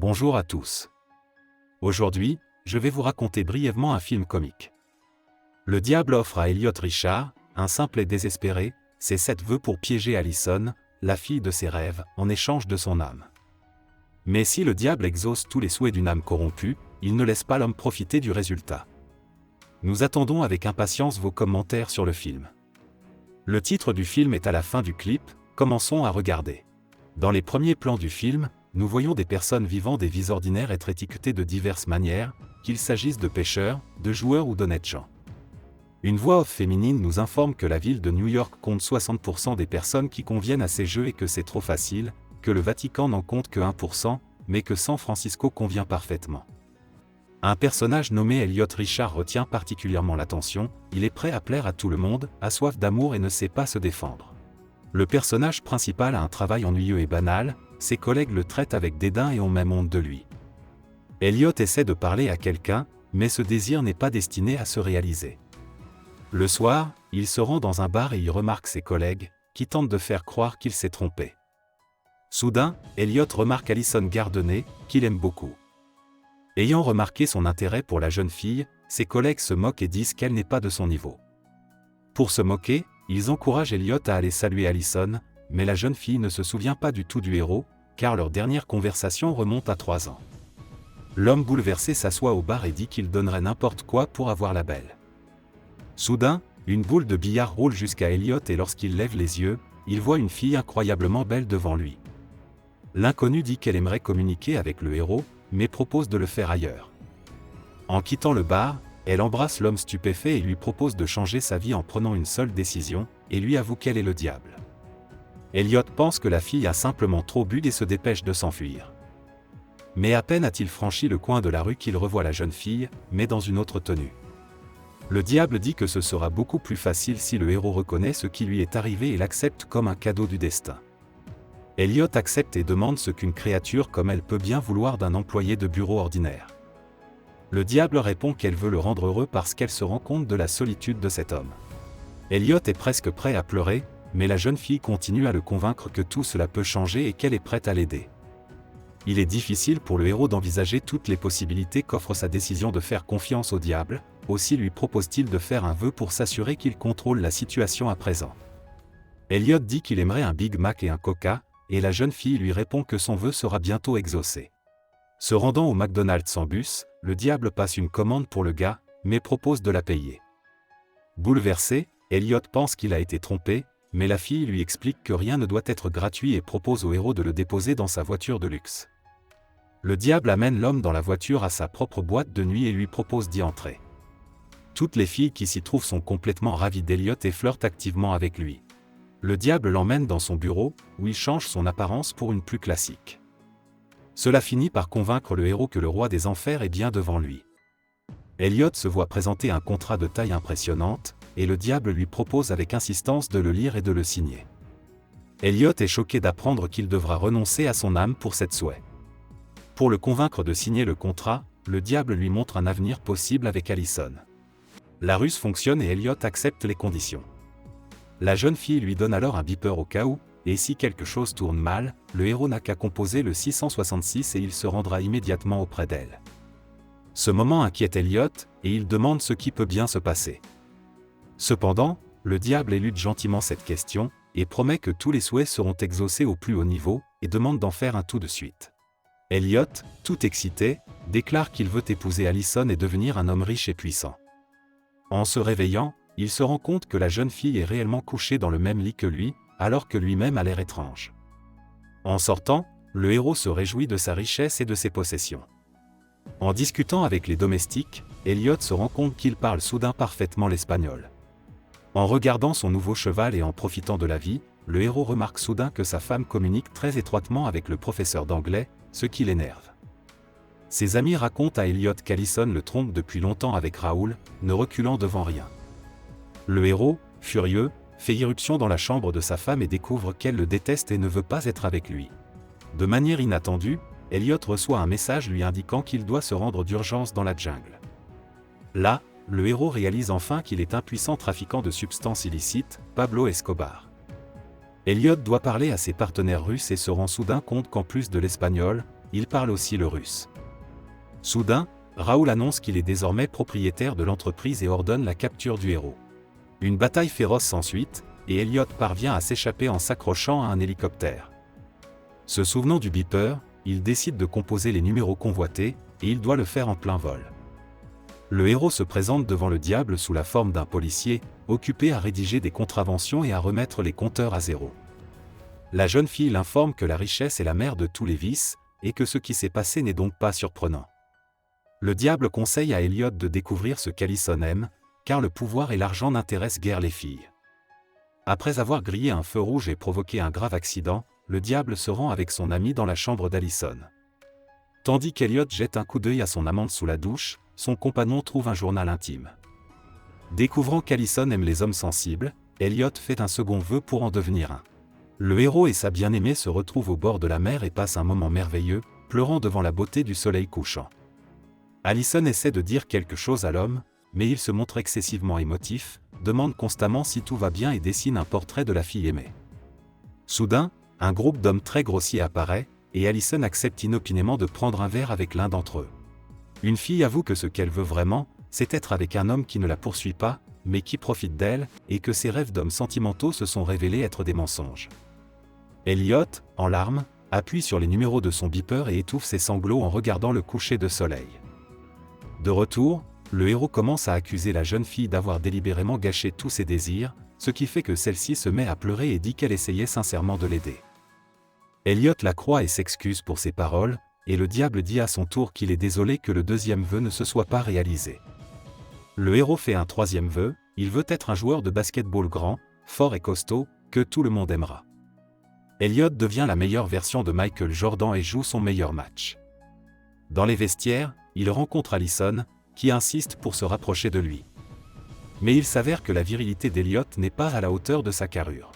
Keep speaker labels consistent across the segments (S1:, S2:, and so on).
S1: Bonjour à tous. Aujourd'hui, je vais vous raconter brièvement un film comique. Le diable offre à Elliot Richard, un simple et désespéré, ses 7 vœux pour piéger Allison, la fille de ses rêves, en échange de son âme. Mais si le diable exauce tous les souhaits d'une âme corrompue, il ne laisse pas l'homme profiter du résultat. Nous attendons avec impatience vos commentaires sur le film. Le titre du film est à la fin du clip, commençons à regarder. Dans les premiers plans du film, nous voyons des personnes vivant des vies ordinaires être étiquetées de diverses manières, qu'il s'agisse de pêcheurs, de joueurs ou d'honnêtes gens. Une voix off féminine nous informe que la ville de New York compte 60% des personnes qui conviennent à ces jeux et que c'est trop facile, que le Vatican n'en compte que 1%, mais que San Francisco convient parfaitement. Un personnage nommé Elliot Richard retient particulièrement l'attention, il est prêt à plaire à tout le monde, a soif d'amour et ne sait pas se défendre. Le personnage principal a un travail ennuyeux et banal, ses collègues le traitent avec dédain et ont même honte de lui. Elliot essaie de parler à quelqu'un, mais ce désir n'est pas destiné à se réaliser. Le soir, il se rend dans un bar et y remarque ses collègues, qui tentent de faire croire qu'il s'est trompé. Soudain, Elliot remarque Allison Gardner, qu'il aime beaucoup. Ayant remarqué son intérêt pour la jeune fille, ses collègues se moquent et disent qu'elle n'est pas de son niveau. Pour se moquer, ils encouragent Elliot à aller saluer Allison, mais la jeune fille ne se souvient pas du tout du héros, car leur dernière conversation remonte à 3 ans. L'homme bouleversé s'assoit au bar et dit qu'il donnerait n'importe quoi pour avoir la belle. Soudain, une boule de billard roule jusqu'à Elliot et lorsqu'il lève les yeux, il voit une fille incroyablement belle devant lui. L'inconnue dit qu'elle aimerait communiquer avec le héros, mais propose de le faire ailleurs. En quittant le bar, elle embrasse l'homme stupéfait et lui propose de changer sa vie en prenant une seule décision, et lui avoue qu'elle est le diable. Elliot pense que la fille a simplement trop bu et se dépêche de s'enfuir. Mais à peine a-t-il franchi le coin de la rue qu'il revoit la jeune fille, mais dans une autre tenue. Le diable dit que ce sera beaucoup plus facile si le héros reconnaît ce qui lui est arrivé et l'accepte comme un cadeau du destin. Elliot accepte et demande ce qu'une créature comme elle peut bien vouloir d'un employé de bureau ordinaire. Le diable répond qu'elle veut le rendre heureux parce qu'elle se rend compte de la solitude de cet homme. Elliot est presque prêt à pleurer, mais la jeune fille continue à le convaincre que tout cela peut changer et qu'elle est prête à l'aider. Il est difficile pour le héros d'envisager toutes les possibilités qu'offre sa décision de faire confiance au diable, aussi lui propose-t-il de faire un vœu pour s'assurer qu'il contrôle la situation à présent. Elliot dit qu'il aimerait un Big Mac et un Coca, et la jeune fille lui répond que son vœu sera bientôt exaucé. Se rendant au McDonald's en bus, le diable passe une commande pour le gars, mais propose de la payer. Bouleversé, Elliot pense qu'il a été trompé, mais la fille lui explique que rien ne doit être gratuit et propose au héros de le déposer dans sa voiture de luxe. Le diable amène l'homme dans la voiture à sa propre boîte de nuit et lui propose d'y entrer. Toutes les filles qui s'y trouvent sont complètement ravies d'Elliot et flirtent activement avec lui. Le diable l'emmène dans son bureau, où il change son apparence pour une plus classique. Cela finit par convaincre le héros que le roi des enfers est bien devant lui. Elliot se voit présenter un contrat de taille impressionnante, et le diable lui propose avec insistance de le lire et de le signer. Elliot est choqué d'apprendre qu'il devra renoncer à son âme pour cette souhait. Pour le convaincre de signer le contrat, le diable lui montre un avenir possible avec Allison. La ruse fonctionne et Elliot accepte les conditions. La jeune fille lui donne alors un beeper au cas où, et si quelque chose tourne mal, le héros n'a qu'à composer le 666 et il se rendra immédiatement auprès d'elle. Ce moment inquiète Elliot, et il demande ce qui peut bien se passer. Cependant, le diable élude gentiment cette question, et promet que tous les souhaits seront exaucés au plus haut niveau, et demande d'en faire un tout de suite. Elliot, tout excité, déclare qu'il veut épouser Allison et devenir un homme riche et puissant. En se réveillant, il se rend compte que la jeune fille est réellement couchée dans le même lit que lui, alors que lui-même a l'air étrange. En sortant, le héros se réjouit de sa richesse et de ses possessions. En discutant avec les domestiques, Elliot se rend compte qu'il parle soudain parfaitement l'espagnol. En regardant son nouveau cheval et en profitant de la vie, le héros remarque soudain que sa femme communique très étroitement avec le professeur d'anglais, ce qui l'énerve. Ses amis racontent à Elliot qu'Allison le trompe depuis longtemps avec Raoul, ne reculant devant rien. Le héros, furieux, fait irruption dans la chambre de sa femme et découvre qu'elle le déteste et ne veut pas être avec lui. De manière inattendue, Elliot reçoit un message lui indiquant qu'il doit se rendre d'urgence dans la jungle. Là, le héros réalise enfin qu'il est un puissant trafiquant de substances illicites, Pablo Escobar. Elliot doit parler à ses partenaires russes et se rend soudain compte qu'en plus de l'espagnol, il parle aussi le russe. Soudain, Raoul annonce qu'il est désormais propriétaire de l'entreprise et ordonne la capture du héros. Une bataille féroce s'ensuit, et Elliot parvient à s'échapper en s'accrochant à un hélicoptère. Se souvenant du beeper, il décide de composer les numéros convoités, et il doit le faire en plein vol. Le héros se présente devant le diable sous la forme d'un policier, occupé à rédiger des contraventions et à remettre les compteurs à zéro. La jeune fille l'informe que la richesse est la mère de tous les vices, et que ce qui s'est passé n'est donc pas surprenant. Le diable conseille à Elliot de découvrir ce qu'Allison aime, car le pouvoir et l'argent n'intéressent guère les filles. Après avoir grillé un feu rouge et provoqué un grave accident, le diable se rend avec son ami dans la chambre d'Allison. Tandis qu'Elliot jette un coup d'œil à son amante sous la douche, son compagnon trouve un journal intime. Découvrant qu'Allison aime les hommes sensibles, Elliot fait un second vœu pour en devenir un. Le héros et sa bien-aimée se retrouvent au bord de la mer et passent un moment merveilleux, pleurant devant la beauté du soleil couchant. Allison essaie de dire quelque chose à l'homme, mais il se montre excessivement émotif, demande constamment si tout va bien et dessine un portrait de la fille aimée. Soudain, un groupe d'hommes très grossiers apparaît, et Allison accepte inopinément de prendre un verre avec l'un d'entre eux. Une fille avoue que ce qu'elle veut vraiment, c'est être avec un homme qui ne la poursuit pas, mais qui profite d'elle, et que ses rêves d'hommes sentimentaux se sont révélés être des mensonges. Elliot, en larmes, appuie sur les numéros de son beeper et étouffe ses sanglots en regardant le coucher de soleil. De retour, le héros commence à accuser la jeune fille d'avoir délibérément gâché tous ses désirs, ce qui fait que celle-ci se met à pleurer et dit qu'elle essayait sincèrement de l'aider. Elliot la croit et s'excuse pour ses paroles, et le diable dit à son tour qu'il est désolé que le deuxième vœu ne se soit pas réalisé. Le héros fait un troisième vœu, il veut être un joueur de basketball grand, fort et costaud, que tout le monde aimera. Elliot devient la meilleure version de Michael Jordan et joue son meilleur match. Dans les vestiaires, il rencontre Allison, qui insiste pour se rapprocher de lui. Mais il s'avère que la virilité d'Elliot n'est pas à la hauteur de sa carrure.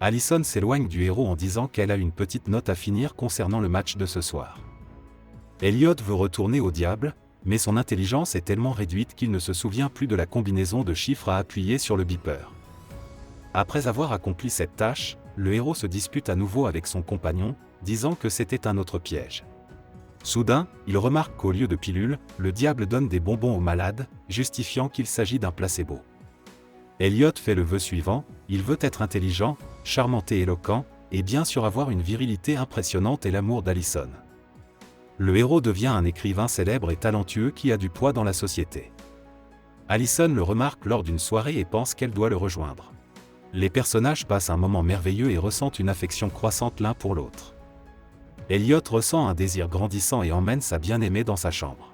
S1: Allison s'éloigne du héros en disant qu'elle a une petite note à finir concernant le match de ce soir. Elliot veut retourner au diable, mais son intelligence est tellement réduite qu'il ne se souvient plus de la combinaison de chiffres à appuyer sur le beeper. Après avoir accompli cette tâche, le héros se dispute à nouveau avec son compagnon, disant que c'était un autre piège. Soudain, il remarque qu'au lieu de pilules, le diable donne des bonbons aux malades, justifiant qu'il s'agit d'un placebo. Elliot fait le vœu suivant, il veut être intelligent, charmant et éloquent, et bien sûr avoir une virilité impressionnante et l'amour d'Allison. Le héros devient un écrivain célèbre et talentueux qui a du poids dans la société. Allison le remarque lors d'une soirée et pense qu'elle doit le rejoindre. Les personnages passent un moment merveilleux et ressentent une affection croissante l'un pour l'autre. Elliot ressent un désir grandissant et emmène sa bien-aimée dans sa chambre.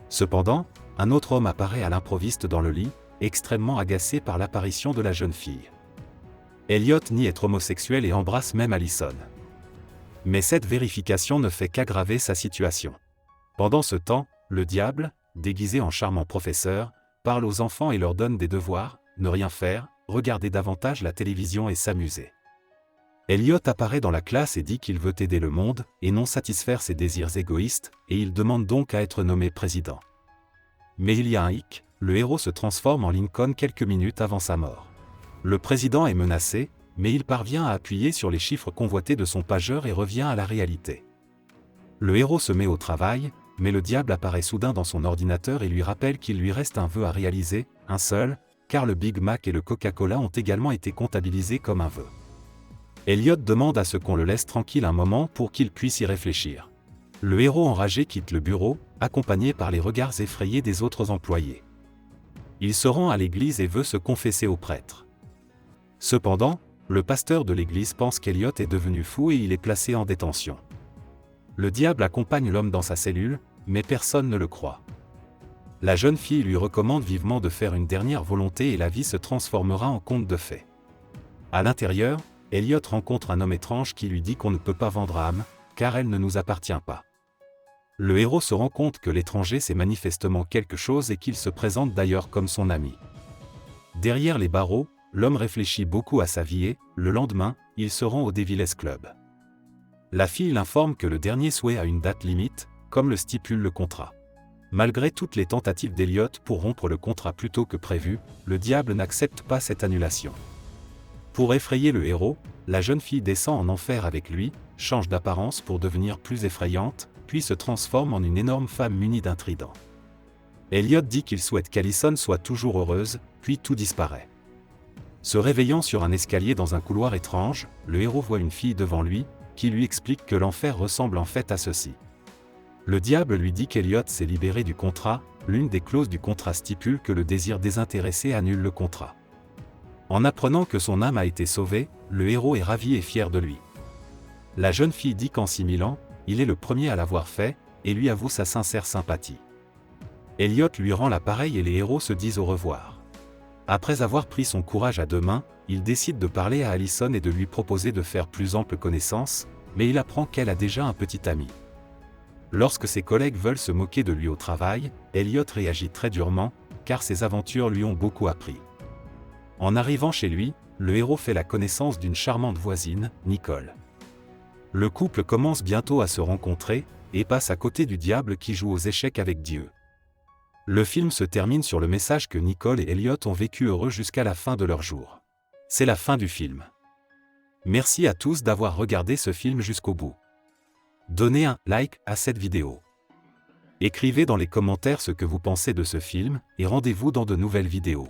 S1: Cependant, un autre homme apparaît à l'improviste dans le lit, extrêmement agacé par l'apparition de la jeune fille. Elliot nie être homosexuel et embrasse même Allison. Mais cette vérification ne fait qu'aggraver sa situation. Pendant ce temps, le diable, déguisé en charmant professeur, parle aux enfants et leur donne des devoirs, ne rien faire, regarder davantage la télévision et s'amuser. Elliot apparaît dans la classe et dit qu'il veut aider le monde, et non satisfaire ses désirs égoïstes, et il demande donc à être nommé président. Mais il y a un hic, le héros se transforme en Lincoln quelques minutes avant sa mort. Le président est menacé, mais il parvient à appuyer sur les chiffres convoités de son pageur et revient à la réalité. Le héros se met au travail, mais le diable apparaît soudain dans son ordinateur et lui rappelle qu'il lui reste un vœu à réaliser, un seul, car le Big Mac et le Coca-Cola ont également été comptabilisés comme un vœu. Elliot demande à ce qu'on le laisse tranquille un moment pour qu'il puisse y réfléchir. Le héros enragé quitte le bureau, accompagné par les regards effrayés des autres employés. Il se rend à l'église et veut se confesser au prêtre. Cependant, le pasteur de l'église pense qu'Elliot est devenu fou et il est placé en détention. Le diable accompagne l'homme dans sa cellule, mais personne ne le croit. La jeune fille lui recommande vivement de faire une dernière volonté et la vie se transformera en conte de fées. À l'intérieur, Elliot rencontre un homme étrange qui lui dit qu'on ne peut pas vendre âme, car elle ne nous appartient pas. Le héros se rend compte que l'étranger sait manifestement quelque chose et qu'il se présente d'ailleurs comme son ami. Derrière les barreaux, l'homme réfléchit beaucoup à sa vie et, le lendemain, il se rend au Devil's Club. La fille l'informe que le dernier souhait a une date limite, comme le stipule le contrat. Malgré toutes les tentatives d'Elliot pour rompre le contrat plus tôt que prévu, le diable n'accepte pas cette annulation. Pour effrayer le héros, la jeune fille descend en enfer avec lui, change d'apparence pour devenir plus effrayante, puis se transforme en une énorme femme munie d'un trident. Elliot dit qu'il souhaite qu'Allison soit toujours heureuse, puis tout disparaît. Se réveillant sur un escalier dans un couloir étrange, le héros voit une fille devant lui, qui lui explique que l'enfer ressemble en fait à ceci. Le diable lui dit qu'Elliot s'est libéré du contrat, l'une des clauses du contrat stipule que le désir désintéressé annule le contrat. En apprenant que son âme a été sauvée, le héros est ravi et fier de lui. La jeune fille dit qu'en 6000 ans, il est le premier à l'avoir fait, et lui avoue sa sincère sympathie. Elliot lui rend l'appareil et les héros se disent au revoir. Après avoir pris son courage à deux mains, il décide de parler à Allison et de lui proposer de faire plus ample connaissance, mais il apprend qu'elle a déjà un petit ami. Lorsque ses collègues veulent se moquer de lui au travail, Elliot réagit très durement, car ses aventures lui ont beaucoup appris. En arrivant chez lui, le héros fait la connaissance d'une charmante voisine, Nicole. Le couple commence bientôt à se rencontrer, et passe à côté du diable qui joue aux échecs avec Dieu. Le film se termine sur le message que Nicole et Elliot ont vécu heureux jusqu'à la fin de leur jour. C'est la fin du film. Merci à tous d'avoir regardé ce film jusqu'au bout. Donnez un like à cette vidéo. Écrivez dans les commentaires ce que vous pensez de ce film, et rendez-vous dans de nouvelles vidéos.